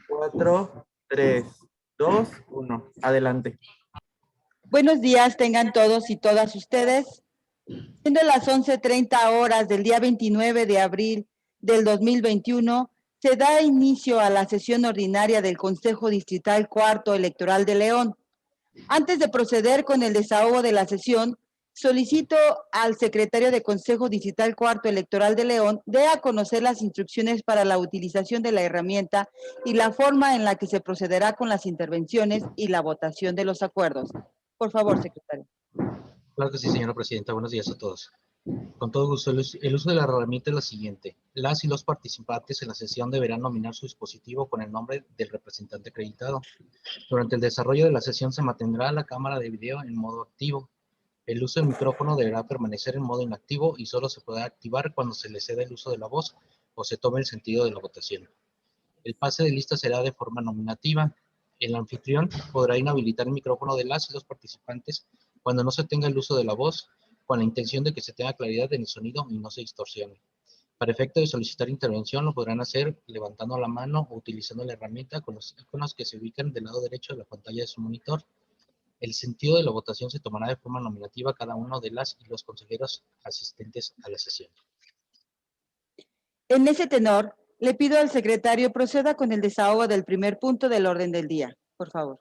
4, 3, 2, 1. Adelante. Buenos días tengan todos y todas ustedes. Siendo las 11:30 horas del día 29 de abril del 2021, se da inicio a la sesión ordinaria del Consejo Distrital Cuarto Electoral de León. Antes de proceder con el desahogo de la sesión, solicito al secretario de Consejo Distrital Cuarto Electoral de León dé a conocer las instrucciones para la utilización de la herramienta y la forma en la que se procederá con las intervenciones y la votación de los acuerdos. Por favor, secretario. Claro que sí, señora presidenta. Buenos días a todos. Con todo gusto, el uso de la herramienta es la siguiente. Las y los participantes en la sesión deberán nominar su dispositivo con el nombre del representante acreditado. Durante el desarrollo de la sesión se mantendrá la cámara de video en modo activo. El uso del micrófono deberá permanecer en modo inactivo y solo se podrá activar cuando se le ceda el uso de la voz o se tome el sentido de la votación. El pase de lista será de forma nominativa. El anfitrión podrá inhabilitar el micrófono de las y los participantes cuando no se tenga el uso de la voz, con la intención de que se tenga claridad en el sonido y no se distorsione. Para efecto de solicitar intervención, lo podrán hacer levantando la mano o utilizando la herramienta con los iconos que se ubican del lado derecho de la pantalla de su monitor. El sentido de la votación se tomará de forma nominativa a cada uno de las y los consejeros asistentes a la sesión. En ese tenor, le pido al secretario proceda con el desahogo del primer punto del orden del día, por favor.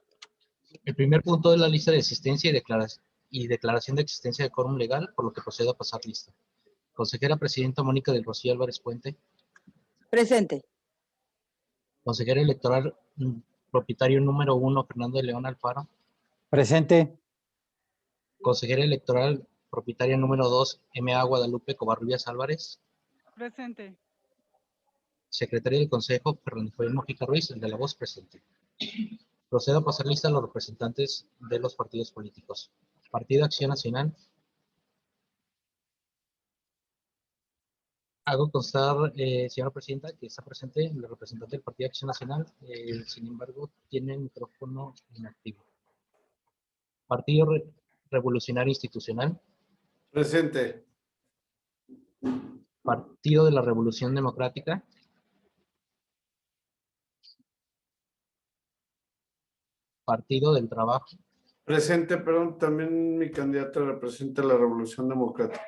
El primer punto es la lista de asistencia y declaración de existencia de quórum legal, por lo que procedo a pasar lista. Consejera Presidenta Mónica del Rocío Álvarez Puente. Presente. Consejero electoral propietario número 1, Fernando de León Alfaro. Presente. Consejera electoral propietaria número 2, M.A. Guadalupe Covarrubias Álvarez. Presente. Secretario del Consejo, Fernando Joel Mojica Ruiz, el de la voz, presente. Procedo a pasar lista a los representantes de los partidos políticos. Partido Acción Nacional. Hago constar, señora presidenta, que está presente el representante del Partido Acción Nacional, sin embargo, tiene el micrófono inactivo. Partido Revolucionario Institucional. Presente. Partido de la Revolución Democrática. Partido del Trabajo. Presente, pero también mi candidato representa la Revolución Democrática.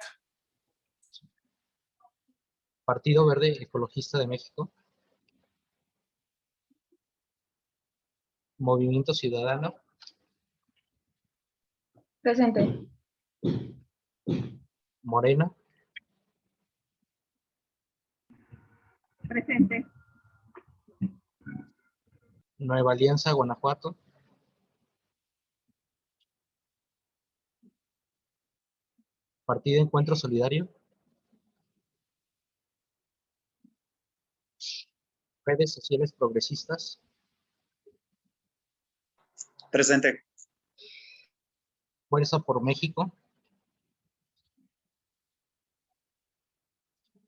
Partido Verde Ecologista de México. Movimiento Ciudadano. Presente. Morena. Presente. Nueva Alianza Guanajuato. Partido Encuentro Solidario. Redes Sociales Progresistas. Presente. Fuerza por México.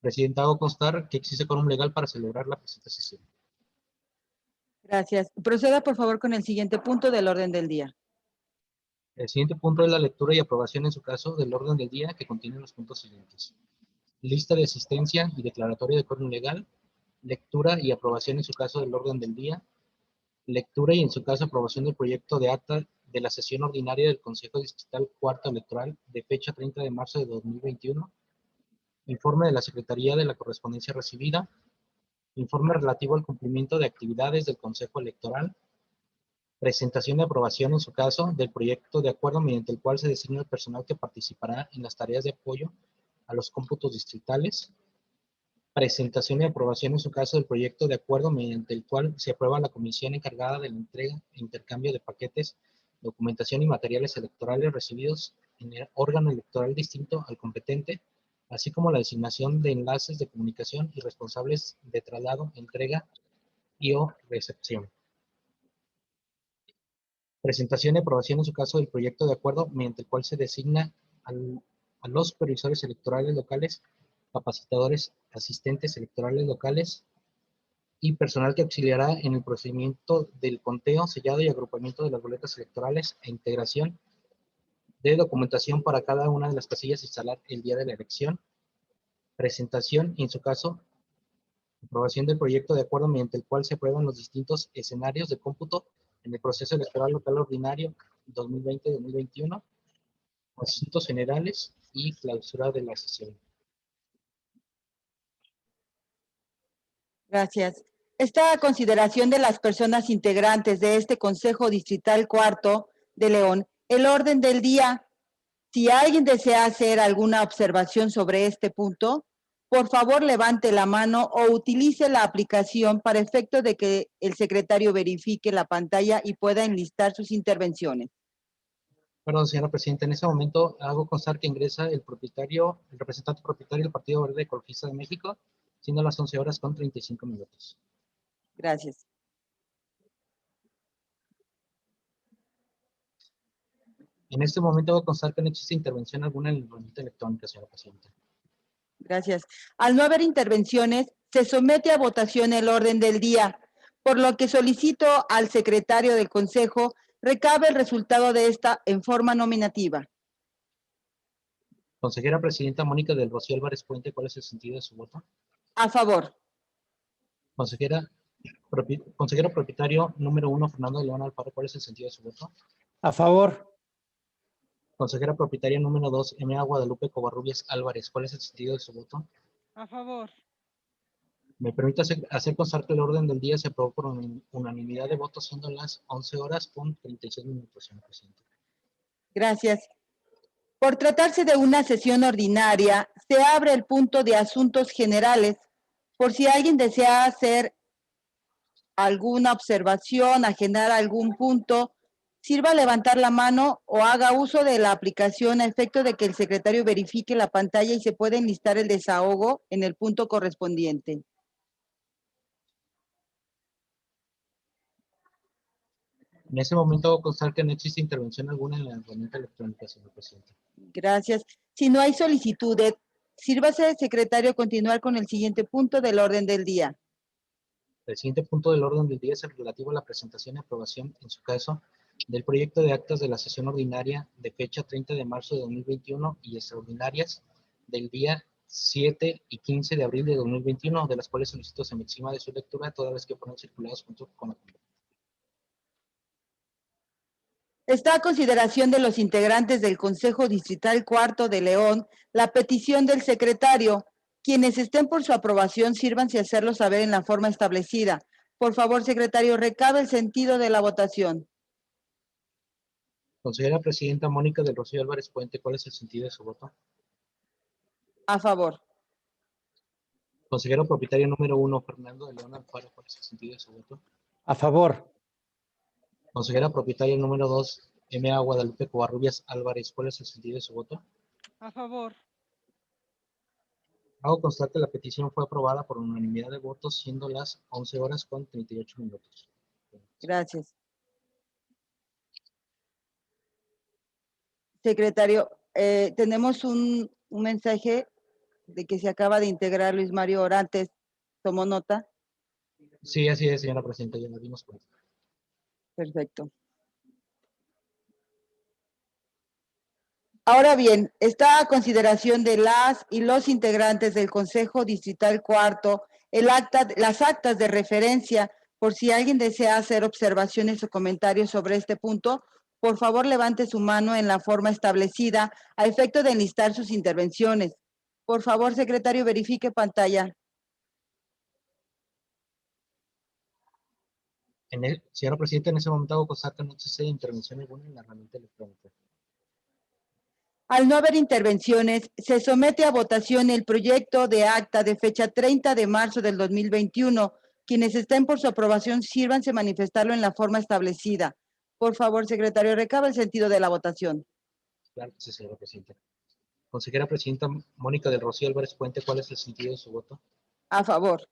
Presidenta, hago constar que existe quórum legal para celebrar la presente sesión. Gracias. Proceda, por favor, con el siguiente punto del orden del día. El siguiente punto es la lectura y aprobación, en su caso, del orden del día, que contiene los puntos siguientes. Lista de asistencia y declaratoria de quórum legal. Lectura y aprobación, en su caso, del orden del día. Lectura y, en su caso, aprobación del proyecto de acta de la sesión ordinaria del Consejo Distrital Cuarto Electoral de fecha 30 de marzo de 2021. Informe de la Secretaría de la Correspondencia Recibida. Informe relativo al cumplimiento de actividades del Consejo Electoral. Presentación y aprobación, en su caso, del proyecto de acuerdo mediante el cual se designa el personal que participará en las tareas de apoyo a los cómputos distritales. Presentación y aprobación, en su caso, del proyecto de acuerdo mediante el cual se aprueba la comisión encargada de la entrega e intercambio de paquetes, documentación y materiales electorales recibidos en el órgano electoral distinto al competente, así como la designación de enlaces de comunicación y responsables de traslado, entrega y o recepción. Presentación y aprobación, en su caso, del proyecto de acuerdo mediante el cual se designa a los supervisores electorales locales, capacitadores, asistentes electorales locales y personal que auxiliará en el procedimiento del conteo, sellado y agrupamiento de las boletas electorales e integración de documentación para cada una de las casillas a instalar el día de la elección. Presentación y, en su caso, Aprobación del proyecto de acuerdo mediante el cual se aprueban los distintos escenarios de cómputo en el proceso electoral local ordinario 2020-2021, asuntos generales y clausura de la sesión. Gracias. Esta consideración de las personas integrantes de este Consejo Distrital Cuarto de León, el orden del día. Si alguien desea hacer alguna observación sobre este punto, por favor levante la mano o utilice la aplicación para efecto de que el secretario verifique la pantalla y pueda enlistar sus intervenciones. Perdón, señora presidenta, en ese momento hago constar que ingresa el representante propietario del Partido Verde Ecologista de México, siendo las 11:35. Gracias. En este momento hago constar que no existe intervención alguna en la herramienta electrónica, señora presidenta. Gracias. Al no haber intervenciones, se somete a votación el orden del día, por lo que solicito al secretario del Consejo recabe el resultado de esta en forma nominativa. Consejera presidenta Mónica del Rocío Álvarez Puente, ¿cuál es el sentido de su voto? A favor. Consejero propietario número 1, Fernando de León Alfaro, ¿cuál es el sentido de su voto? A favor. Consejera propietaria número 2, M.A. Guadalupe Covarrubias Álvarez, ¿cuál es el sentido de su voto? A favor. Me permite hacer constar que el orden del día se aprobó por unanimidad de votos, siendo las 11:36, señor presidente. Gracias. Por tratarse de una sesión ordinaria, se abre el punto de asuntos generales. Por si alguien desea hacer alguna observación, agendar algún punto, sirva levantar la mano o haga uso de la aplicación a efecto de que el secretario verifique la pantalla y se pueda enlistar el desahogo en el punto correspondiente. En ese momento hago constar que no existe intervención alguna en la herramienta electrónica, señor presidente. Gracias. Si no hay solicitudes, sírvase, secretario, continuar con el siguiente punto del orden del día. El siguiente punto del orden del día es el relativo a la presentación y aprobación, en su caso, del proyecto de actas de la sesión ordinaria de fecha 30 de marzo de 2021 y extraordinarias del día 7 y 15 de abril de 2021, de las cuales solicito se me exima de su lectura, toda vez que fueron circulados junto con la convocatoria. Está a consideración de los integrantes del Consejo Distrital Cuarto de León la petición del secretario. Quienes estén por su aprobación, sírvanse a hacerlo saber en la forma establecida. Por favor, secretario, recabe el sentido de la votación. Consejera presidenta Mónica del Rocío Álvarez Puente, ¿cuál es el sentido de su voto? A favor. Consejero propietario número 1, Fernando de León Alfaro, ¿cuál es el sentido de su voto? A favor. Consejera propietaria número 2, M.A. Guadalupe Covarrubias Álvarez, ¿cuál es el sentido de su voto? A favor. Hago constar que la petición fue aprobada por unanimidad de votos, siendo las 11:38. Gracias. Secretario, tenemos un mensaje de que se acaba de integrar Luis Mario Orantes. ¿Tomó nota? Sí, así es, señora presidenta, ya nos dimos cuenta. Perfecto. Ahora bien, está a consideración de las y los integrantes del Consejo Distrital Cuarto las actas de referencia. Por si alguien desea hacer observaciones o comentarios sobre este punto, por favor levante su mano en la forma establecida a efecto de enlistar sus intervenciones. Por favor, secretario, verifique pantalla. Señora presidenta, en ese momento hago constar que no existe intervención alguna en la herramienta electrónica. Al no haber intervenciones, se somete a votación el proyecto de acta de fecha 30 de marzo del 2021. Quienes estén por su aprobación, sírvanse a manifestarlo en la forma establecida. Por favor, secretario, recaba el sentido de la votación. Claro que sí, señora presidenta. Consejera presidenta Mónica del Rocío Álvarez Puente, ¿cuál es el sentido de su voto? A favor.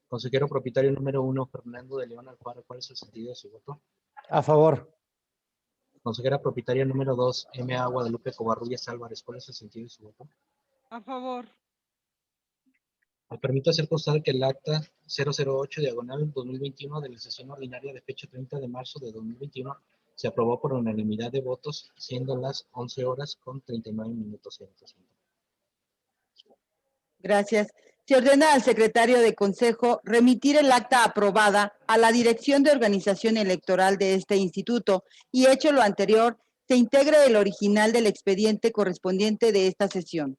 Consejero propietario número 1, Fernando de León Alfaro, ¿cuál es el sentido de su voto? A favor. Consejera propietaria número 2, M.A. Guadalupe Covarrubias Álvarez, ¿cuál es el sentido de su voto? A favor. Me permito hacer constar que el acta 008/2021 de la sesión ordinaria de fecha 30 de marzo de 2021 se aprobó por unanimidad de votos, siendo las 11:39. Gracias. Se ordena al secretario de Consejo remitir el acta aprobada a la Dirección de Organización Electoral de este instituto y, hecho lo anterior, se integre el original del expediente correspondiente de esta sesión.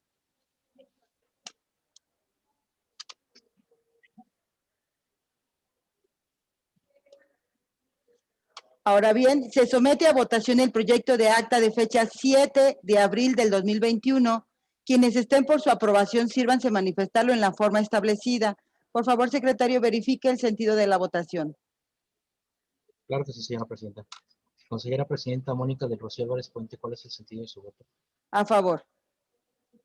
Ahora bien, se somete a votación el proyecto de acta de fecha 7 de abril del 2021. Quienes estén por su aprobación, sírvanse manifestarlo en la forma establecida. Por favor, secretario, verifique el sentido de la votación. Claro que sí, señora presidenta. Consejera presidenta Mónica del Rocío Álvarez Puente, ¿cuál es el sentido de su voto? A favor.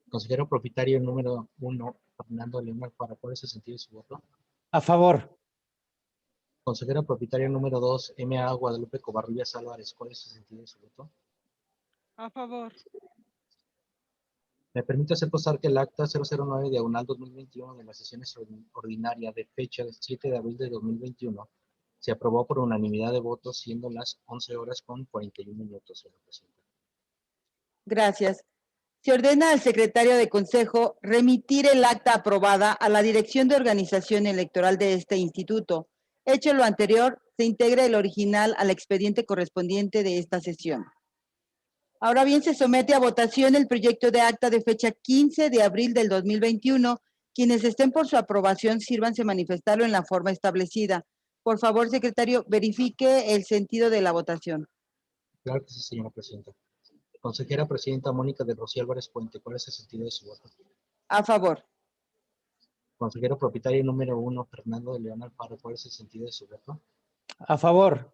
Consejero propietario número 1, Fernando León Alfaro, ¿cuál es el sentido de su voto? A favor. Consejera propietaria número 2, M.A. Guadalupe Covarrubias Álvarez, ¿cuál es el sentido de su voto? A favor. Me permite hacer constar que el acta 009/2021 de la sesión extraordinaria de fecha del 7 de abril de 2021 se aprobó por unanimidad de votos, siendo las 11:41 señora presidenta. Gracias. Se ordena al secretario de Consejo remitir el acta aprobada a la Dirección de Organización Electoral de este instituto. Hecho lo anterior, se integra el original al expediente correspondiente de esta sesión. Ahora bien, se somete a votación el proyecto de acta de fecha 15 de abril del 2021. Quienes estén por su aprobación, sírvanse manifestarlo en la forma establecida. Por favor, secretario, verifique el sentido de la votación. Claro que sí, señora presidenta. Consejera presidenta Mónica del Rocío Álvarez Puente, ¿cuál es el sentido de su voto? A favor. Consejero propietario número 1, Fernando de León Alfaro, ¿cuál es el sentido de su voto? A favor.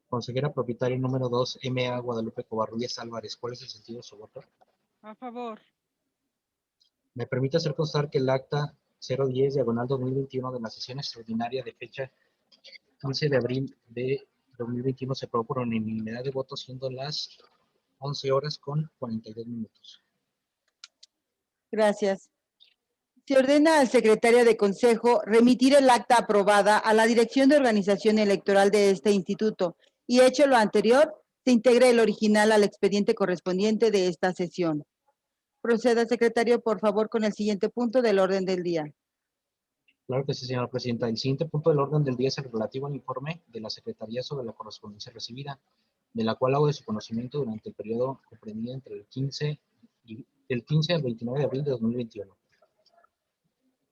Consejera propietaria número 2, M.A. Guadalupe Covarrubias Álvarez, ¿cuál es el sentido de su voto? A favor. Me permite hacer constar que el acta 010/2021 de la sesión extraordinaria de fecha 15 de abril de 2021 se aprobó por unanimidad de votos, siendo las 11:42. Gracias. Se ordena al secretario de Consejo remitir el acta aprobada a la Dirección de Organización Electoral de este instituto y, hecho lo anterior, se integre el original al expediente correspondiente de esta sesión. Proceda, secretario, por favor, con el siguiente punto del orden del día. Claro que sí, señora presidenta. El siguiente punto del orden del día es el relativo al informe de la Secretaría sobre la correspondencia recibida, de la cual hago de su conocimiento durante el periodo comprendido entre el 15 al 29 de abril de 2021.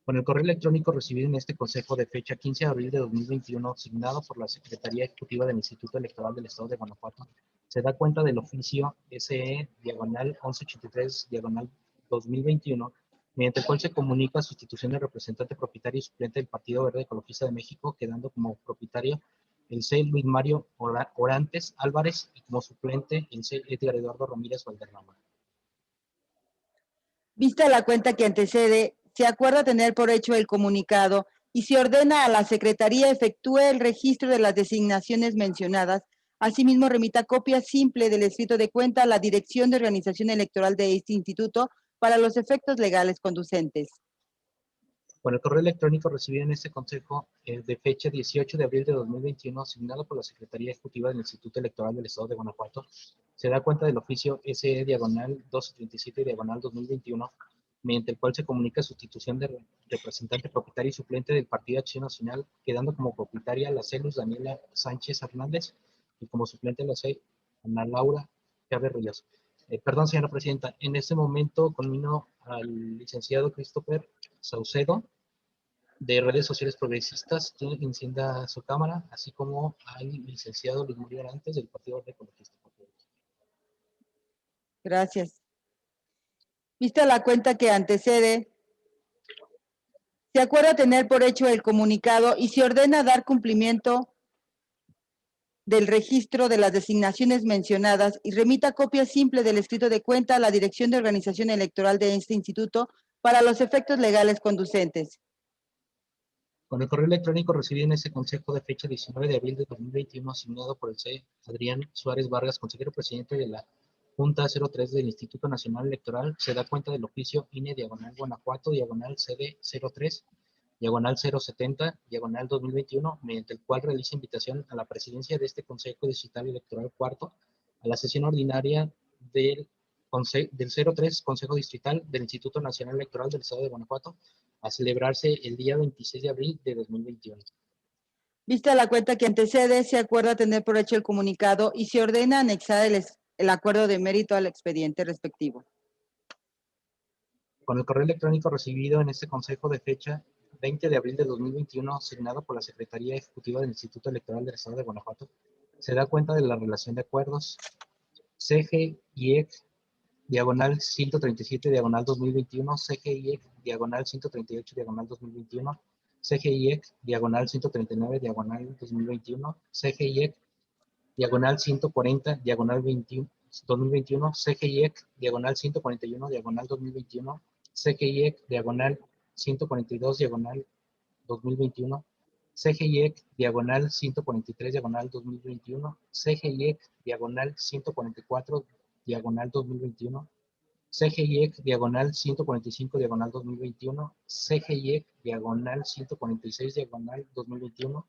Con el correo electrónico recibido en este Consejo de fecha 15 de abril de 2021, signado por la Secretaría Ejecutiva del Instituto Electoral del Estado de Guanajuato, se da cuenta del oficio SE/1183/2021, mediante el cual se comunica sustitución del representante propietario y suplente del Partido Verde Ecologista de México, quedando como propietario el C. Luis Mario Orantes Álvarez y como suplente el C. Edgar Eduardo Ramírez Valderrama. Vista la cuenta que antecede, se acuerda tener por hecho el comunicado y se ordena a la Secretaría efectúe el registro de las designaciones mencionadas. Asimismo, remita copia simple del escrito de cuenta a la Dirección de Organización Electoral de este instituto para los efectos legales conducentes. Con el correo electrónico recibido en este Consejo de fecha 18 de abril de 2021, asignado por la Secretaría Ejecutiva del Instituto Electoral del Estado de Guanajuato, se da cuenta del oficio SE/1237/2021, mediante el cual se comunica sustitución de representante propietario y suplente del Partido Acción Nacional, quedando como propietaria la C. Luz Daniela Sánchez Hernández y como suplente la C. Ana Laura Chávez Ríos. Perdón, señora presidenta, en este momento conmino al licenciado Christopher Saucedo, de Redes Sociales Progresistas, que encienda su cámara, así como al licenciado Luis Mario Orantes del Partido Verde Ecologista. Gracias. Vista la cuenta que antecede, se acuerda tener por hecho el comunicado y se ordena dar cumplimiento del registro de las designaciones mencionadas y remita copia simple del escrito de cuenta a la Dirección de Organización Electoral de este instituto para los efectos legales conducentes. Con el correo electrónico recibido en este Consejo de fecha 19 de abril de 2021, asignado por el C. Adrián Suárez Vargas, consejero presidente de la Junta 03 del Instituto Nacional Electoral, se da cuenta del oficio INE/Guanajuato/CD03/070/2021, mediante el cual realiza invitación a la presidencia de este Consejo Digital Electoral cuarto a la sesión ordinaria del del 03 Consejo Distrital del Instituto Nacional Electoral del Estado de Guanajuato, a celebrarse el día 26 de abril de 2021. Vista la cuenta que antecede, se acuerda tener por hecho el comunicado y se ordena anexar el acuerdo de mérito al expediente respectivo. Con el correo electrónico recibido en este Consejo de fecha 20 de abril de 2021, asignado por la Secretaría Ejecutiva del Instituto Electoral del Estado de Guanajuato, se da cuenta de la relación de acuerdos CGIEC, diagonal 137, diagonal 2021, CGIEC, diagonal 138, diagonal 2021, CGIEC, diagonal 139, diagonal 2021, CGIEC, diagonal 140, diagonal 2021, CGIEC, diagonal 141, diagonal 2021, CGIEC, diagonal 142, diagonal 2021, CGIEC, diagonal 143, diagonal 2021, CGIEC, diagonal 144, diagonal 2021, CGIEC, diagonal 145, diagonal 2021, CGIEC, diagonal 146, diagonal 2021,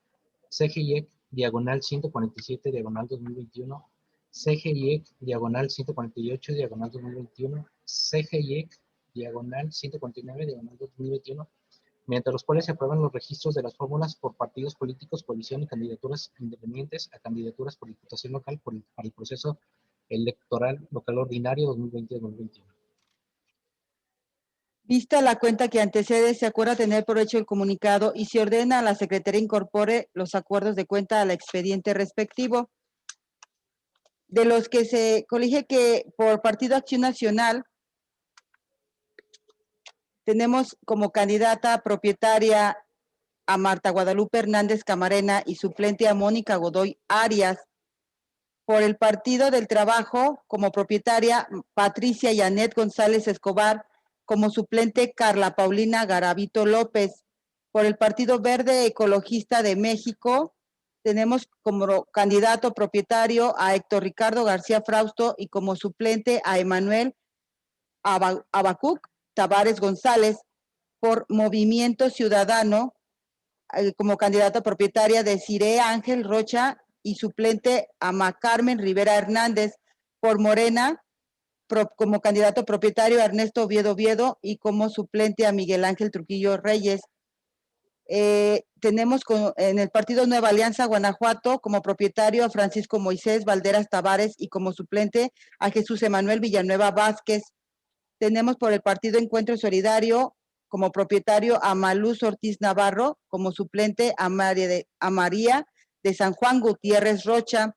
CGIEC, diagonal 147, diagonal 2021, CGIEC, diagonal 148, diagonal 2021, CGIEC, diagonal 149, diagonal 2021, mediante los cuales se aprueban los registros de las fórmulas por partidos políticos, coalición y candidaturas independientes a candidaturas por diputación local para el proceso electoral local ordinario 2020-2021. Vista la cuenta que antecede, se acuerda tener por hecho el comunicado y se ordena a la Secretaría incorpore los acuerdos de cuenta al expediente respectivo. De los que se colige que por Partido Acción Nacional tenemos como candidata propietaria a Marta Guadalupe Hernández Camarena y suplente a Mónica Godoy Arias. Por el Partido del Trabajo, como propietaria Patricia Yanet González Escobar, como suplente Carla Paulina Garavito López. Por el Partido Verde Ecologista de México, tenemos como candidato propietario a Héctor Ricardo García Frausto y como suplente a Emanuel Abacuc Tavares González. Por Movimiento Ciudadano, como candidata propietaria de Cire Ángel Rocha y suplente a Carmen Rivera Hernández. Por Morena, como candidato propietario a Ernesto Oviedo y como suplente a Miguel Ángel Trujillo Reyes. Tenemos en el Partido Nueva Alianza Guanajuato como propietario a Francisco Moisés Valderas Tavares y como suplente a Jesús Emanuel Villanueva Vázquez. Tenemos por el Partido Encuentro Solidario como propietario a Maluz Ortiz Navarro, como suplente a María de San Juan Gutiérrez Rocha.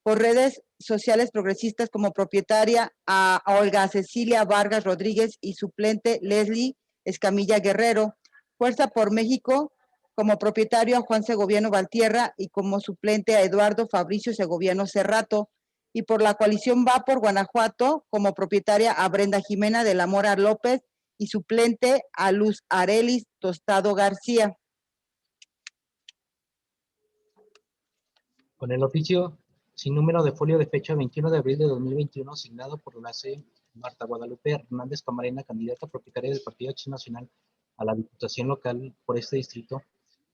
Por Redes Sociales Progresistas como propietaria a Olga Cecilia Vargas Rodríguez y suplente Leslie Escamilla Guerrero. Fuerza por México como propietario a Juan Segoviano Valtierra y como suplente a Eduardo Fabricio Segoviano Cerrato. Y por la coalición Va por Guanajuato como propietaria a Brenda Jimena de la Mora López y suplente a Luz Arelis Tostado García. Con el oficio sin número de folio de fecha 21 de abril de 2021, asignado por la C. Marta Guadalupe Hernández Camarena, candidata propietaria del Partido Acción Nacional a la Diputación Local por este distrito,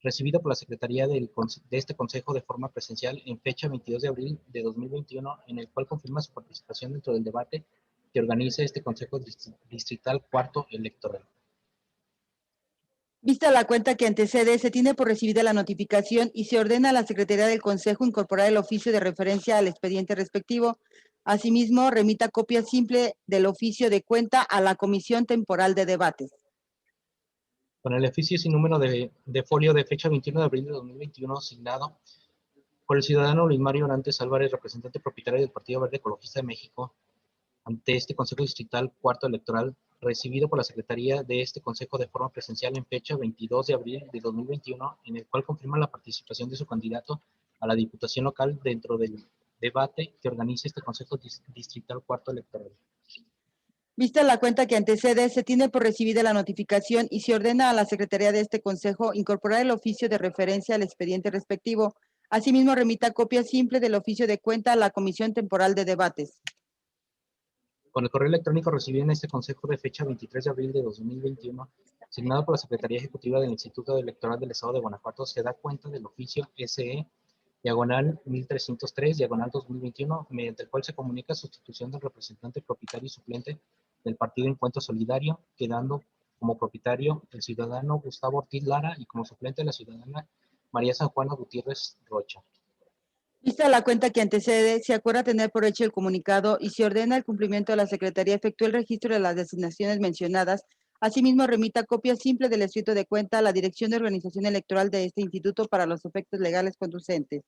recibido por la Secretaría de este Consejo de forma presencial en fecha 22 de abril de 2021, en el cual confirma su participación dentro del debate que organiza este Consejo Distrital Cuarto Electoral. Vista la cuenta que antecede, se tiene por recibida la notificación y se ordena a la Secretaría del Consejo incorporar el oficio de referencia al expediente respectivo. Asimismo, remita copia simple del oficio de cuenta a la Comisión Temporal de Debates. Con el oficio sin número de folio de fecha 21 de abril de 2021, asignado por el ciudadano Luis Mario Orantes Álvarez, representante propietario del Partido Verde Ecologista de México, ante este Consejo Distrital Cuarto Electoral, recibido por la Secretaría de este Consejo de forma presencial en fecha 22 de abril de 2021, en el cual confirma la participación de su candidato a la Diputación Local dentro del debate que organiza este Consejo Distrital Cuarto Electoral. Vista la cuenta que antecede, se tiene por recibida la notificación y se ordena a la Secretaría de este Consejo incorporar el oficio de referencia al expediente respectivo. Asimismo, remita copia simple del oficio de cuenta a la Comisión Temporal de Debates. Con el correo electrónico recibido en este Consejo de fecha 23 de abril de 2021, asignado por la Secretaría Ejecutiva del Instituto Electoral del Estado de Guanajuato, se da cuenta del oficio SE diagonal 1303, diagonal 2021, mediante el cual se comunica sustitución del representante propietario y suplente del Partido Encuentro Solidario, quedando como propietario el ciudadano Gustavo Ortiz Lara y como suplente la ciudadana María San Juana Gutiérrez Rocha. Vista la cuenta que antecede, se acuerda tener por hecho el comunicado y se ordena el cumplimiento de la Secretaría efectúe el registro de las designaciones mencionadas. Asimismo, remita copia simple del escrito de cuenta a la Dirección de Organización Electoral de este instituto para los efectos legales conducentes.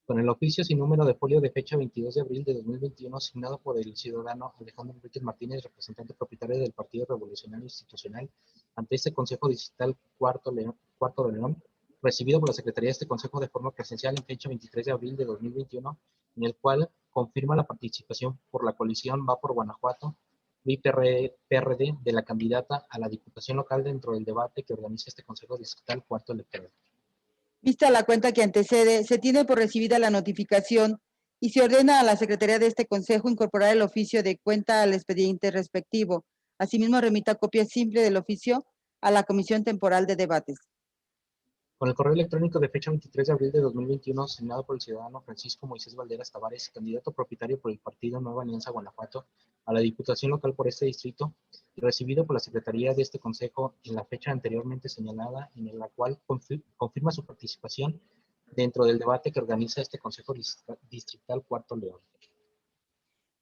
Con el oficio sin número de folio de fecha 22 de abril de 2021, asignado por el ciudadano Alejandro Enríquez Martínez, representante propietario del Partido Revolucionario Institucional, ante este Consejo Distrital Cuarto de León, recibido por la Secretaría de este Consejo de forma presencial en fecha 23 de abril de 2021, en el cual confirma la participación por la coalición Va por Guanajuato, PRD, de la candidata a la Diputación Local dentro del debate que organiza este Consejo Distrital Cuarto Electoral. Vista la cuenta que antecede, se tiene por recibida la notificación y se ordena a la Secretaría de este Consejo incorporar el oficio de cuenta al expediente respectivo. Asimismo, remita copia simple del oficio a la Comisión Temporal de Debates. Con el correo electrónico de fecha 23 de abril de 2021, asignado por el ciudadano Francisco Moisés Valderas Tavares, candidato propietario por el partido Nueva Alianza Guanajuato a la Diputación Local por este distrito, y recibido por la Secretaría de este Consejo en la fecha anteriormente señalada, en la cual confirma su participación dentro del debate que organiza este Consejo Distrital Cuarto León.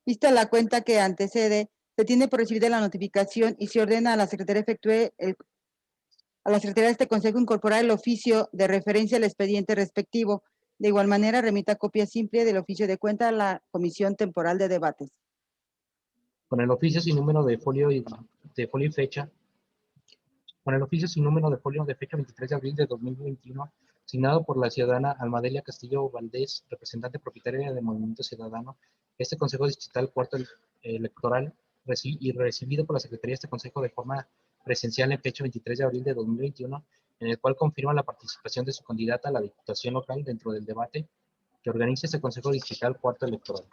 Vista la cuenta que antecede, se tiene por recibida la notificación y se ordena a la Secretaría a la Secretaría de este Consejo incorporar el oficio de referencia al expediente respectivo. De igual manera, remita copia simple del oficio de cuenta a la Comisión Temporal de Debates. Con el oficio sin número de folio y fecha, con el oficio sin número de folio de fecha 23 de abril de 2021, asignado por la ciudadana Almadelia Castillo Valdés, representante propietaria de Movimiento Ciudadano, este Consejo Distrital Cuarto Electoral, y recibido por la Secretaría de este Consejo de forma presencial en fecha 23 de abril de 2021, en el cual confirma la participación de su candidata a la Diputación Local dentro del debate que organiza este Consejo Distrital Cuarto Electoral.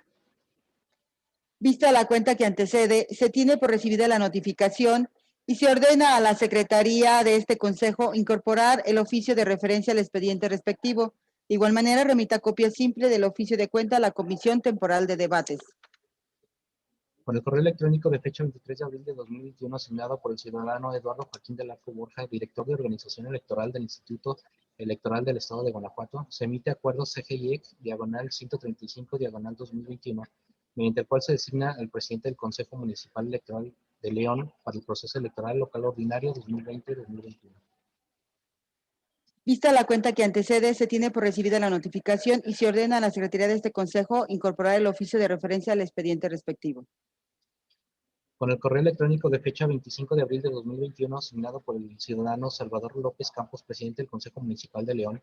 Vista la cuenta que antecede, se tiene por recibida la notificación y se ordena a la Secretaría de este Consejo incorporar el oficio de referencia al expediente respectivo. De igual manera, remita copia simple del oficio de cuenta a la Comisión Temporal de Debates. Con el correo electrónico de fecha 23 de abril de 2021, asignado por el ciudadano Eduardo Joaquín del Arco Borja, director de Organización Electoral del Instituto Electoral del Estado de Guanajuato, se emite acuerdo CGIEC, diagonal 135, diagonal 2021, mediante el cual se designa al presidente del Consejo Municipal Electoral de León para el proceso electoral local ordinario 2020-2021. Vista la cuenta que antecede, se tiene por recibida la notificación y se ordena a la Secretaría de este Consejo incorporar el oficio de referencia al expediente respectivo. Con el correo electrónico de fecha 25 de abril de 2021, asignado por el ciudadano Salvador López Campos, presidente del Consejo Municipal de León,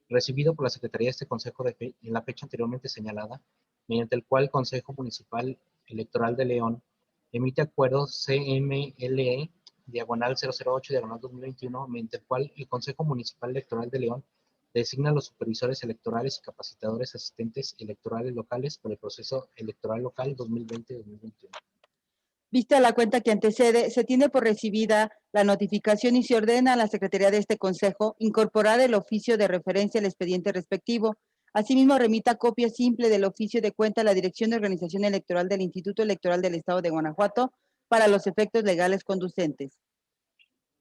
recibido por la Secretaría de este Consejo en la fecha anteriormente señalada, mediante el cual el Consejo Municipal Electoral de León emite acuerdo CMLE, diagonal 008, diagonal 2021, mediante el cual el Consejo Municipal Electoral de León designa a los supervisores electorales y capacitadores asistentes electorales locales por el proceso electoral local 2020-2021. Vista la cuenta que antecede, se tiene por recibida la notificación y se ordena a la Secretaría de este Consejo incorporar el oficio de referencia al expediente respectivo. Asimismo, remita copia simple del oficio de cuenta a la Dirección de Organización Electoral del Instituto Electoral del Estado de Guanajuato para los efectos legales conducentes.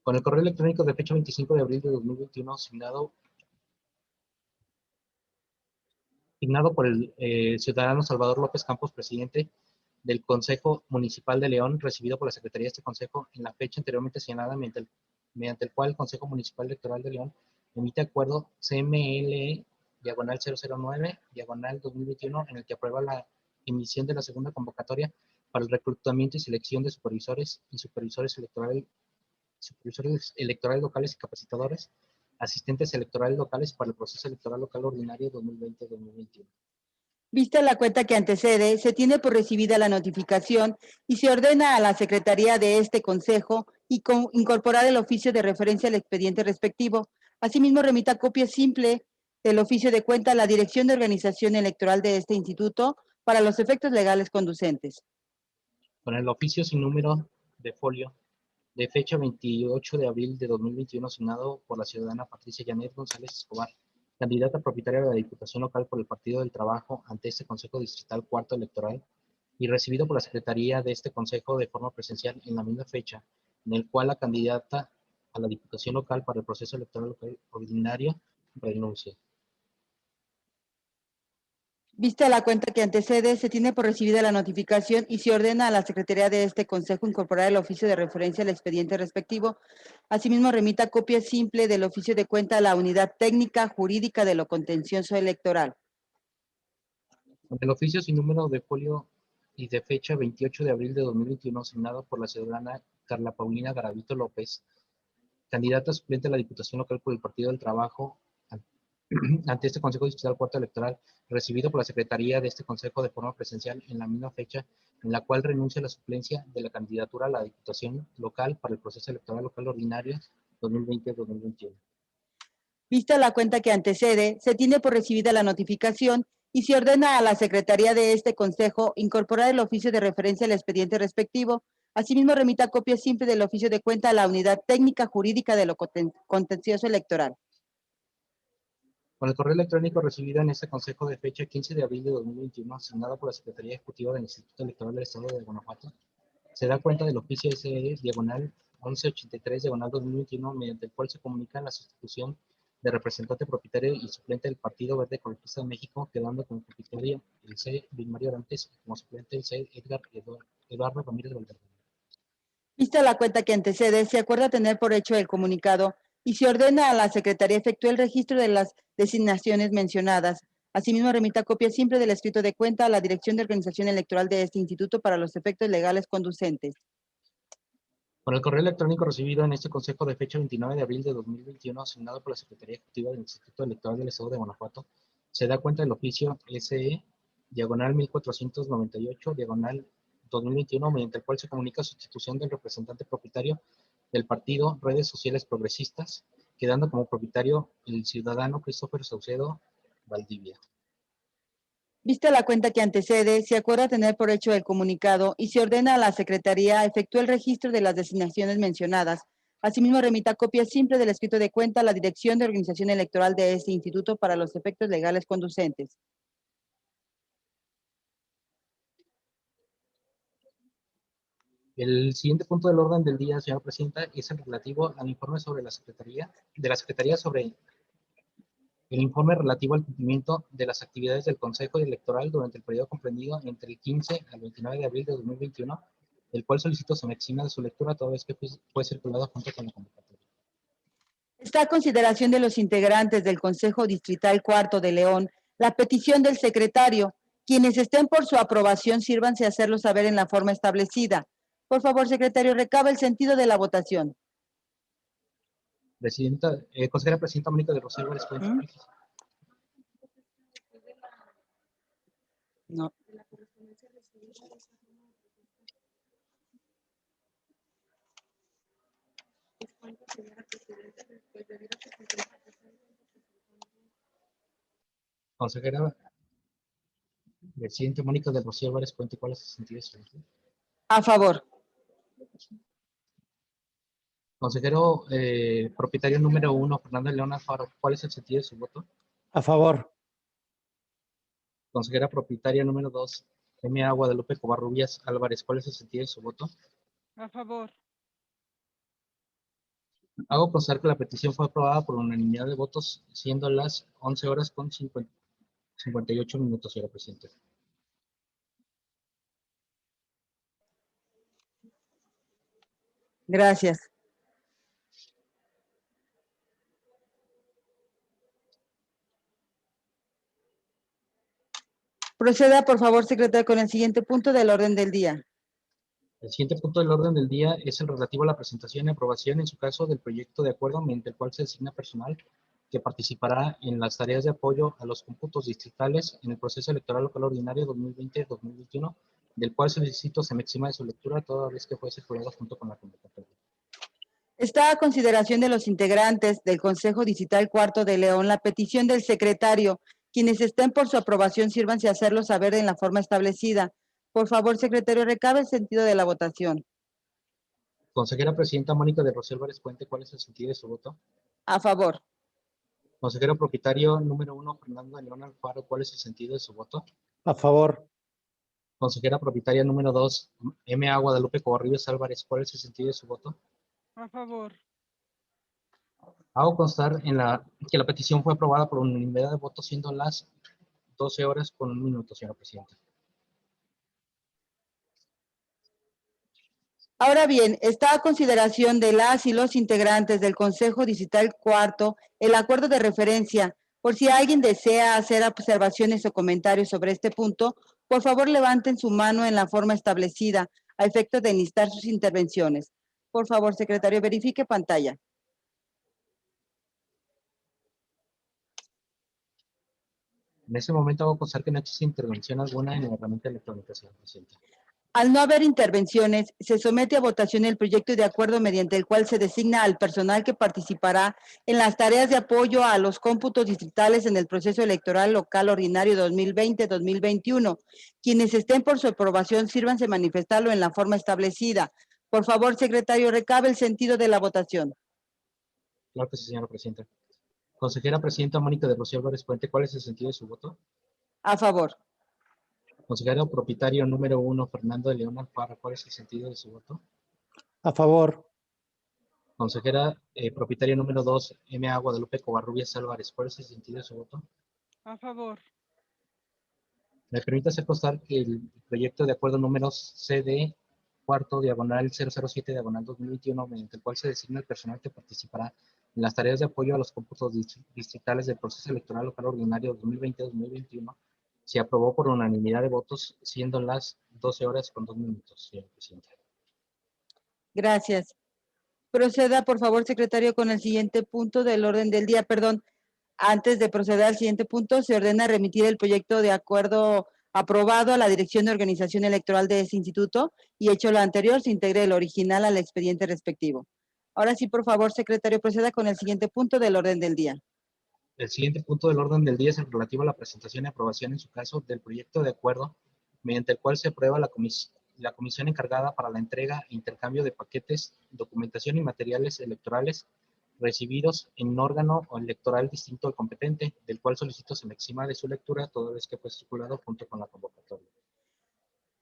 Con el correo electrónico de fecha 25 de abril de 2021, asignado por el ciudadano Salvador López Campos, presidente del Consejo Municipal de León, recibido por la Secretaría de este Consejo en la fecha anteriormente señalada, mediante el cual el Consejo Municipal Electoral de León emite acuerdo CMLE, diagonal 009, diagonal 2021, en el que aprueba la emisión de la segunda convocatoria para el reclutamiento y selección de supervisores electorales locales y capacitadores, asistentes electorales locales para el proceso electoral local ordinario 2020-2021. Vista la cuenta que antecede, se tiene por recibida la notificación y se ordena a la Secretaría de este Consejo incorporar el oficio de referencia al expediente respectivo. Asimismo, remita copia simple del oficio de cuenta a la Dirección de Organización Electoral de este instituto para los efectos legales conducentes. Con el oficio sin número de folio de fecha 28 de abril de 2021, asignado por la ciudadana Patricia Janet González Escobar, candidata propietaria de la Diputación Local por el Partido del Trabajo ante este Consejo Distrital Cuarto Electoral y recibido por la Secretaría de este Consejo de forma presencial en la misma fecha, en el cual la candidata a la Diputación Local para el proceso electoral local ordinario renuncia. Vista la cuenta que antecede, se tiene por recibida la notificación y se ordena a la Secretaría de este Consejo incorporar el oficio de referencia al expediente respectivo. Asimismo, remita copia simple del oficio de cuenta a la Unidad Técnica Jurídica de lo Contencioso Electoral. Con el oficio sin número de folio y de fecha 28 de abril de 2021, asignado por la ciudadana Carla Paulina Garavito López, candidata suplente a la Diputación Local por el Partido del Trabajo, ante este Consejo Distrital Cuarto Electoral, recibido por la Secretaría de este Consejo de forma presencial en la misma fecha, en la cual renuncia a la suplencia de la candidatura a la Diputación Local para el proceso electoral local ordinario 2020-2021. Vista la cuenta que antecede, se tiene por recibida la notificación y se ordena a la Secretaría de este Consejo incorporar el oficio de referencia al expediente respectivo. Asimismo, remita copia simple del oficio de cuenta a la Unidad Técnica Jurídica de lo Contencioso Electoral. Con el correo electrónico recibido en este Consejo de fecha 15 de abril de 2021, asignado por la Secretaría Ejecutiva del Instituto Electoral del Estado de Guanajuato, se da cuenta del oficio SE diagonal 1183 diagonal 2021, mediante el cual se comunica la sustitución de representante propietario y suplente del Partido Verde Ecologista de México, quedando como propietario el C. Luis Mario Arantes y como suplente el C. Edgar Eduardo Ramírez Valverde. Vista la cuenta que antecede, se acuerda tener por hecho el comunicado y se ordena a la Secretaría efectuar el registro de las designaciones mencionadas. Asimismo, remita copia simple del escrito de cuenta a la Dirección de Organización Electoral de este instituto para los efectos legales conducentes. Con el correo electrónico recibido en este Consejo de fecha 29 de abril de 2021, asignado por la Secretaría Ejecutiva del Instituto Electoral del Estado de Guanajuato, se da cuenta del oficio SE diagonal 1498 diagonal 2021, mediante el cual se comunica sustitución del representante propietario del partido Redes Sociales Progresistas, quedando como propietario el ciudadano Christopher Saucedo Valdivia. Vista la cuenta que antecede, se acuerda tener por hecho el comunicado y se ordena a la Secretaría efectuar el registro de las designaciones mencionadas. Asimismo, remita copia simple del escrito de cuenta a la Dirección de Organización Electoral de este instituto para los efectos legales conducentes. El siguiente punto del orden del día, señora presidenta, es el relativo al informe sobre la Secretaría sobre el informe relativo al cumplimiento de las actividades del Consejo Electoral durante el periodo comprendido entre el 15 al 29 de abril de 2021, el cual solicito se me exima de su lectura toda vez que fue circulado junto con la convocatoria. Está a consideración de los integrantes del Consejo Distrital Cuarto de León la petición del secretario. Quienes estén por su aprobación, sírvanse a hacerlo saber en la forma establecida. Por favor, secretario, recaba el sentido de la votación. Consejera Presidenta Mónica de Rosario Álvarez Puente. No. Consejera Presidenta Mónica de Rosario Álvarez Puente, ¿cuál es el sentido de su voto? A favor. Consejero propietario número 1, Fernando León Alfaro, ¿cuál es el sentido de su voto? A favor. Consejera propietaria número 2, M.A. Guadalupe Covarrubias Álvarez, ¿cuál es el sentido de su voto? A favor. Hago constar que la petición fue aprobada por unanimidad de votos, siendo las 11 horas con 58 minutos, señora presidenta. Gracias. Proceda, por favor, secretario, con el siguiente punto del orden del día. El siguiente punto del orden del día es el relativo a la presentación y aprobación, en su caso, del proyecto de acuerdo mediante el cual se designa personal que participará en las tareas de apoyo a los cómputos distritales en el proceso electoral local ordinario 2020-2021, del cual solicito se me exima de su lectura toda vez que fue circulado junto con la convocatoria. Está a consideración de los integrantes del Consejo Distrital Cuarto de León la petición del secretario. Quienes estén por su aprobación, sírvanse a hacerlo saber en la forma establecida. Por favor, secretario, recabe el sentido de la votación. Consejera Presidenta Mónica de Rosario Álvarez Puente, ¿cuál es el sentido de su voto? A favor. Consejero propietario número 1, Fernando de León Alfaro, ¿cuál es el sentido de su voto? A favor. Consejera propietaria número 2, M.A. Guadalupe Covarrubias Álvarez, ¿cuál es el sentido de su voto? A favor. Hago constar que la petición fue aprobada por unanimidad de votos, siendo las 12 horas con 1 minuto, señora presidenta. Ahora bien, está a consideración de las y los integrantes del Consejo Distrital Cuarto el acuerdo de referencia. Por si alguien desea hacer observaciones o comentarios sobre este punto, por favor levanten su mano en la forma establecida a efecto de enlistar sus intervenciones. Por favor, secretario, verifique pantalla. En ese momento hago constar que no existe intervención alguna en la herramienta electrónica, señora presidenta. Al no haber intervenciones, se somete a votación el proyecto de acuerdo mediante el cual se designa al personal que participará en las tareas de apoyo a los cómputos distritales en el proceso electoral local ordinario 2020-2021. Quienes estén por su aprobación, sírvanse manifestarlo en la forma establecida. Por favor, secretario, recabe el sentido de la votación. Claro que sí, señora presidenta. Consejera presidenta Mónica de Rocío Álvarez Puente, ¿cuál es el sentido de su voto? A favor. Consejero propietario número 1, Fernando de León Alfaro, ¿cuál es el sentido de su voto? A favor. Consejera propietaria número 2, M.A. Guadalupe Covarrubias Álvarez, ¿cuál es el sentido de su voto? A favor. Me permite hacer constar que el proyecto de acuerdo número CD cuarto diagonal 007 diagonal 2021, mediante el cual se designa el personal que participará en las tareas de apoyo a los cómputos distritales del proceso electoral local ordinario 2020-2021, se aprobó por unanimidad de votos, siendo las 12 horas con 2 minutos, señor presidente. Gracias. Proceda, por favor, secretario, con el siguiente punto del orden del día. Perdón, antes de proceder al siguiente punto, se ordena remitir el proyecto de acuerdo aprobado a la Dirección de Organización Electoral de ese instituto y hecho lo anterior, se integre el original al expediente respectivo. Ahora sí, por favor, secretario, proceda con el siguiente punto del orden del día. El siguiente punto del orden del día es el relativo a la presentación y aprobación, en su caso, del proyecto de acuerdo mediante el cual se aprueba la comisión encargada para la entrega e intercambio de paquetes, documentación y materiales electorales recibidos en un órgano electoral distinto al competente, del cual solicito se me exima de su lectura toda vez que fue estipulado junto con la convocatoria.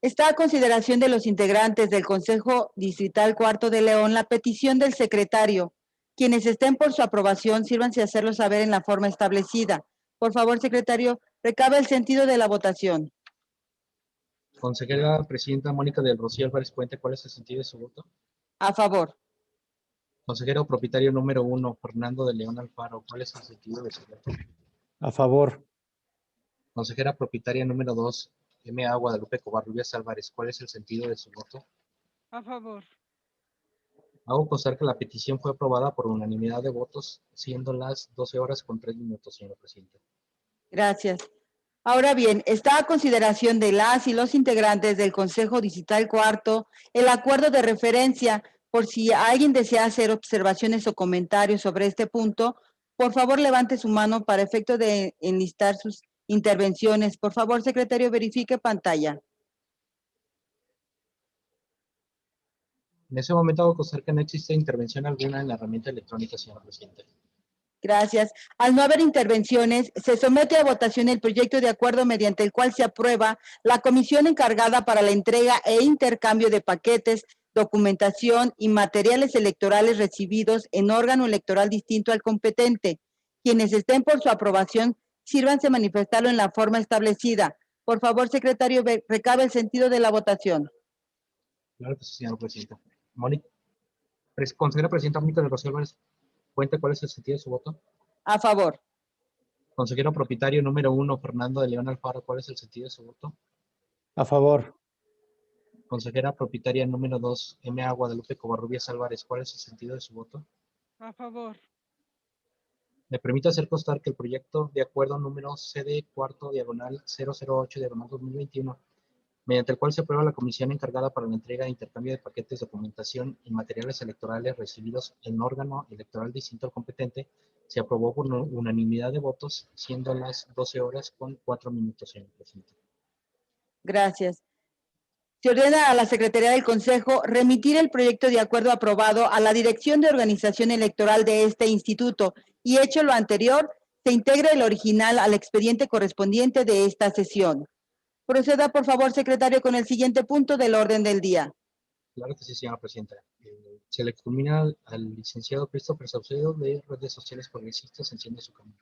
Está a consideración de los integrantes del Consejo Distrital Cuarto de León la petición del secretario. Quienes estén por su aprobación, sírvanse a hacerlo saber en la forma establecida. Por favor, secretario, recabe el sentido de la votación. Consejera presidenta Mónica del Rocío Álvarez Puente, ¿cuál es el sentido de su voto? A favor. Consejero propietario número 1, Fernando de León Alfaro, ¿cuál es el sentido de su voto? A favor. Consejera propietaria número 2, M.A. Guadalupe Covarrubias Álvarez, ¿cuál es el sentido de su voto? A favor. Hago constar que la petición fue aprobada por unanimidad de votos, siendo las 12 horas con 3 minutos, señor presidente. Gracias. Ahora bien, está a consideración de las y los integrantes del Consejo Distrital Cuarto el acuerdo de referencia. Por si alguien desea hacer observaciones o comentarios sobre este punto, por favor levante su mano para efecto de enlistar sus intervenciones. Por favor, secretario, verifique pantalla. En ese momento hago constar que no existe intervención alguna en la herramienta electrónica, señor presidente. Gracias. Al no haber intervenciones, se somete a votación el proyecto de acuerdo mediante el cual se aprueba la comisión encargada para la entrega e intercambio de paquetes, documentación y materiales electorales recibidos en órgano electoral distinto al competente. Quienes estén por su aprobación, sírvanse manifestarlo en la forma establecida. Por favor, secretario, recabe el sentido de la votación. Claro que sí, señor presidente. Consejera presidenta Mónica de Rocío Álvarez Puente, ¿cuál es el sentido de su voto? A favor. Consejero propietario número 1, Fernando de León Alfaro, ¿cuál es el sentido de su voto? A favor. Consejera propietaria número 2, M.A. Guadalupe Covarrubias Álvarez, ¿cuál es el sentido de su voto? A favor. Me permite hacer constar que el proyecto de acuerdo número CD cuarto diagonal 008 diagonal 2021, mediante el cual se aprueba la comisión encargada para la entrega e intercambio de paquetes, documentación y materiales electorales recibidos en órgano electoral distinto al competente, se aprobó por unanimidad de votos, siendo las 12 horas con 4 minutos, señor presidente. Gracias. Se ordena a la Secretaría del Consejo remitir el proyecto de acuerdo aprobado a la Dirección de Organización Electoral de este instituto y hecho lo anterior, se integre el original al expediente correspondiente de esta sesión. Proceda, por favor, secretario, con el siguiente punto del orden del día. Claro que sí, señora presidenta. Se le exculmina al licenciado Christopher Saucedo de Redes Sociales Progresistas. Enciende su cámara.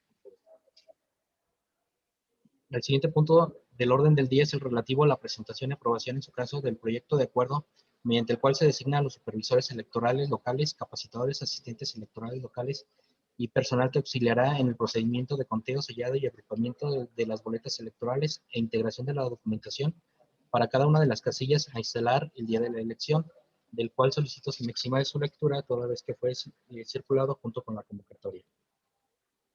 El siguiente punto del orden del día es el relativo a la presentación y aprobación en su caso del proyecto de acuerdo mediante el cual se designa a los supervisores electorales locales, capacitadores, asistentes electorales locales y personal que auxiliará en el procedimiento de conteo, sellado y agrupamiento de las boletas electorales e integración de la documentación para cada una de las casillas a instalar el día de la elección, del cual solicito se me exima de su lectura toda vez que fue circulado junto con la convocatoria.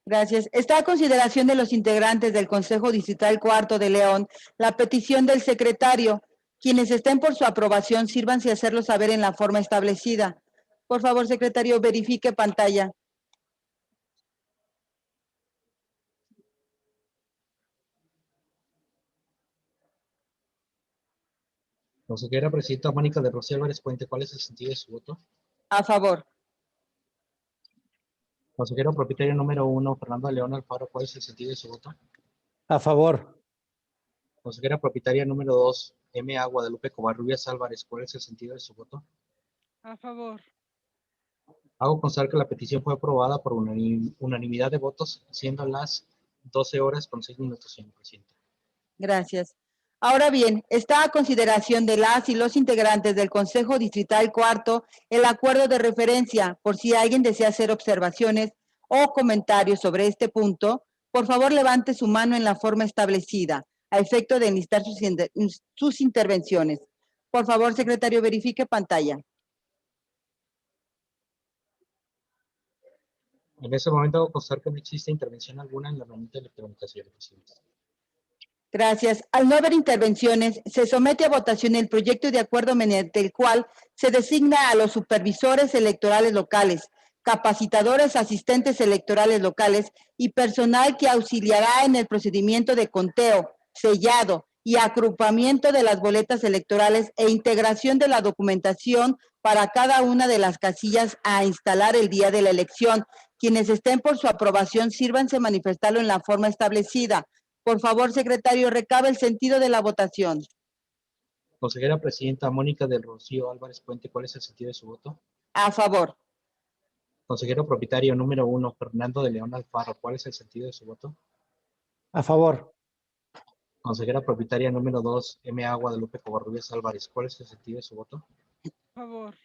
Gracias. Está a consideración de los integrantes del Consejo Distrital Cuarto de León la petición del secretario. Quienes estén por su aprobación, sírvanse a hacerlo saber en la forma establecida. Por favor, secretario, verifique pantalla. Consejera Presidenta Mónica de Rocío Álvarez Puente, ¿cuál es el sentido de su voto? A favor. Consejero propietario número 1, Fernando de León Alfaro, ¿cuál es el sentido de su voto? A favor. Consejera propietaria número 2, M.A. Guadalupe Covarrubias Álvarez, ¿cuál es el sentido de su voto? A favor. Hago constar que la petición fue aprobada por unanimidad de votos, siendo las 12 horas con 6 minutos, señor presidente. Gracias. Ahora bien, está a consideración de las y los integrantes del Consejo Distrital Cuarto el acuerdo de referencia. Por si alguien desea hacer observaciones o comentarios sobre este punto, por favor levante su mano en la forma establecida, a efecto de enlistar sus intervenciones. Por favor, secretario, verifique pantalla. En ese momento hago constar que no existe intervención alguna en la herramienta electrónica, señor presidente. Gracias. Al no haber intervenciones, se somete a votación el proyecto de acuerdo mediante el cual se designa a los supervisores electorales locales, capacitadores, asistentes electorales locales y personal que auxiliará en el procedimiento de conteo, sellado y agrupamiento de las boletas electorales e integración de la documentación para cada una de las casillas a instalar el día de la elección. Quienes estén por su aprobación, sírvanse manifestarlo en la forma establecida. Por favor, secretario, recabe el sentido de la votación. Consejera Presidenta Mónica del Rocío Álvarez Puente, ¿cuál es el sentido de su voto? A favor. Consejero propietario número 1, Fernando de León Alfaro, ¿cuál es el sentido de su voto? A favor. Consejera propietaria número 2, M.A. Guadalupe Covarrubias Álvarez, ¿cuál es el sentido de su voto? A favor.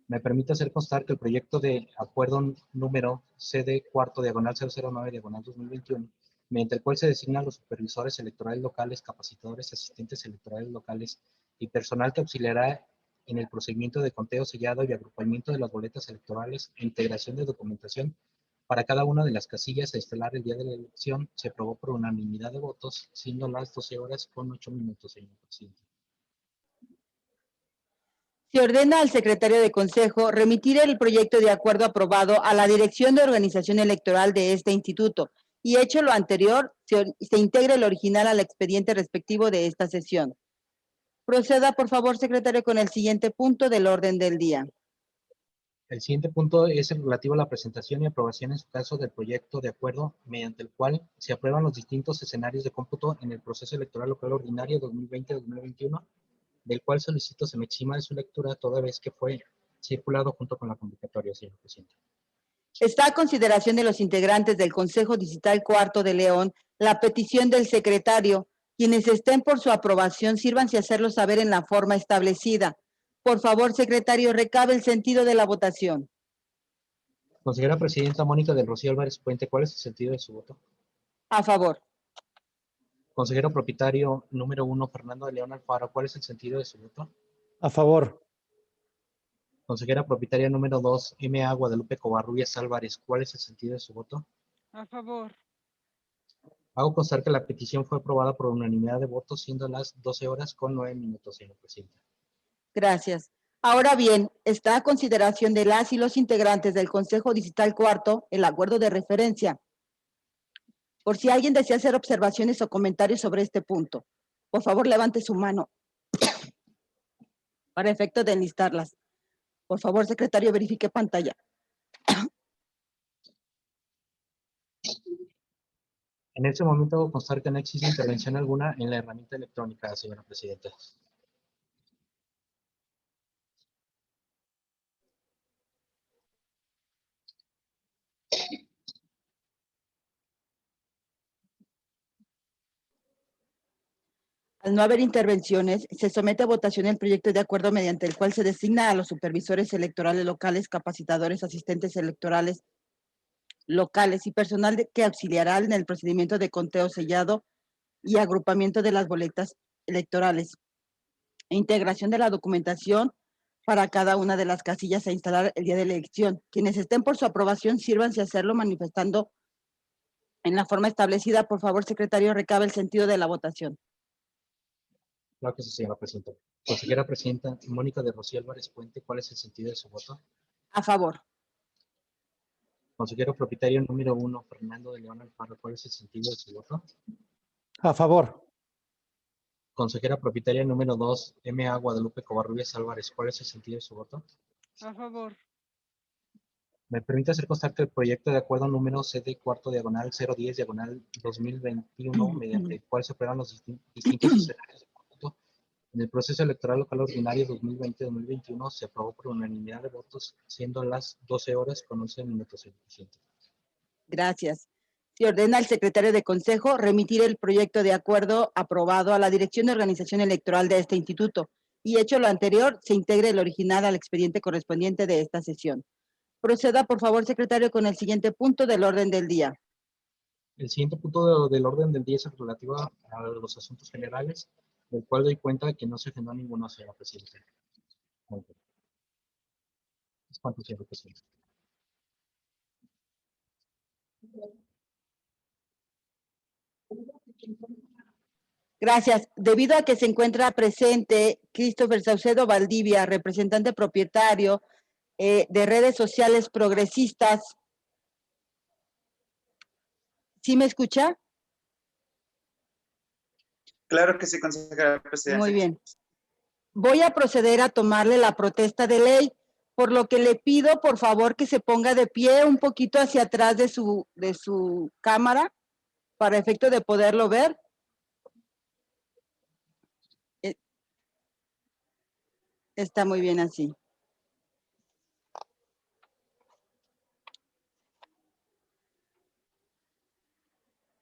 Me permite hacer constar que el proyecto de acuerdo número CD cuarto diagonal 009 diagonal 2021, mediante el cual se designan los supervisores electorales locales, capacitadores, asistentes electorales locales y personal que auxiliará en el procedimiento de conteo, sellado y agrupamiento de las boletas electorales e integración de documentación para cada una de las casillas a instalar el día de la elección, se aprobó por unanimidad de votos, siendo las 12 horas con 8 minutos, señor presidente. Se ordena al secretario de Consejo remitir el proyecto de acuerdo aprobado a la Dirección de Organización Electoral de este instituto y, hecho lo anterior, se integre el original al expediente respectivo de esta sesión. Proceda, por favor, secretario, con el siguiente punto del orden del día. El siguiente punto es el relativo a la presentación y aprobación en su caso del proyecto de acuerdo mediante el cual se aprueban los distintos escenarios de cómputo en el proceso electoral local ordinario 2020-2021, del cual solicito se me exima de su lectura toda vez que fue circulado junto con la convocatoria, señor presidente. Está a consideración de los integrantes del Consejo Distrital Cuarto de León la petición del secretario. Quienes estén por su aprobación, sírvanse a hacerlo saber en la forma establecida. Por favor, secretario, recabe el sentido de la votación. Consejera Presidenta Mónica del Rocío Álvarez Puente, ¿cuál es el sentido de su voto? A favor. Consejero propietario número 1, Fernando de León Alfaro, ¿cuál es el sentido de su voto? A favor. Consejera propietaria número 2, M.A. Guadalupe Covarrubias Álvarez, ¿cuál es el sentido de su voto? A favor. Hago constar que la petición fue aprobada por unanimidad de votos, siendo las 12 horas con 9 minutos, señor presidente. Gracias. Ahora bien, está a consideración de las y los integrantes del Consejo Distrital Cuarto el acuerdo de referencia. Por si alguien desea hacer observaciones o comentarios sobre este punto, por favor levante su mano para efecto de enlistarlas. Por favor, secretario, verifique pantalla. En este momento hago constar que no existe intervención alguna en la herramienta electrónica, señora presidenta. Al no haber intervenciones, se somete a votación el proyecto de acuerdo mediante el cual se designa a los supervisores electorales locales, capacitadores, asistentes electorales locales y personal que auxiliará en el procedimiento de conteo sellado y agrupamiento de las boletas electorales. Integración de la documentación para cada una de las casillas a instalar el día de la elección. Quienes estén por su aprobación, sírvanse a hacerlo manifestando en la forma establecida. Por favor, secretario, recabe el sentido de la votación. Claro que sí, señora presidenta. Consejera presidenta Mónica de Rocío Álvarez Puente, ¿cuál es el sentido de su voto? A favor. Consejero propietario número 1, Fernando de León Alfaro, ¿cuál es el sentido de su voto? A favor. Consejera propietaria número 2, M.A. Guadalupe Covarrubias Álvarez, ¿cuál es el sentido de su voto? A favor. Me permite hacer constar que el proyecto de acuerdo número CD cuarto diagonal 010 diagonal 2021, mediante el cual se aprueban los distintos escenarios de cómputo en el proceso electoral local ordinario 2020-2021, se aprobó por unanimidad de votos, siendo las 12 horas con 11 minutos, señor presidente. Gracias. Se ordena al secretario de Consejo remitir el proyecto de acuerdo aprobado a la Dirección de Organización Electoral de este instituto y, hecho lo anterior, se integre el original al expediente correspondiente de esta sesión. Proceda, por favor, secretario, con el siguiente punto del orden del día. El siguiente punto del orden del día es el relativo a los asuntos generales, del cual doy cuenta de que no se agendó ninguno, señora presidenta. Es cuanto, señora presidenta. Gracias. Debido a que se encuentra presente Christopher Saucedo Valdivia, representante propietario de redes sociales progresistas. ¿Sí me escucha? Claro que sí, consejera presidenta. Muy bien. Voy a proceder a tomarle la protesta de ley, por lo que le pido, por favor, que se ponga de pie un poquito hacia atrás de su cámara para efecto de poderlo ver. Está muy bien así.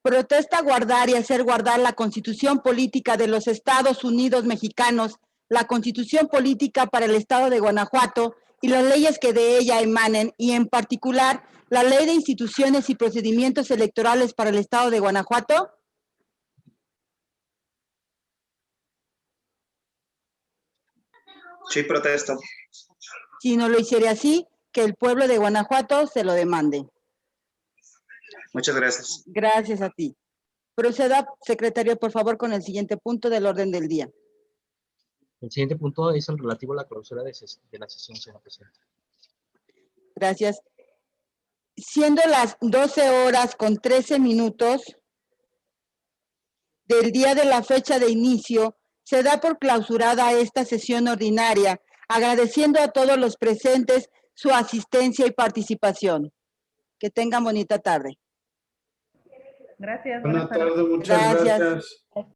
Protesta guardar y hacer guardar la Constitución Política de los Estados Unidos Mexicanos, la Constitución Política para el Estado de Guanajuato y las leyes que de ella emanen, y en particular la Ley de Instituciones y Procedimientos Electorales para el Estado de Guanajuato. Sí, protesto. Si no lo hiciera así, que el pueblo de Guanajuato se lo demande. Muchas gracias. Gracias a ti. Proceda, secretario, por favor, con el siguiente punto del orden del día. El siguiente punto es el relativo a la clausura de la sesión, señora presidenta. Gracias. Siendo las 12 horas con 13 minutos del día de la fecha de inicio, se da por clausurada esta sesión ordinaria, agradeciendo a todos los presentes su asistencia y participación. Que tengan bonita tarde. Gracias. Buenas tardes, muchas Gracias. gracias.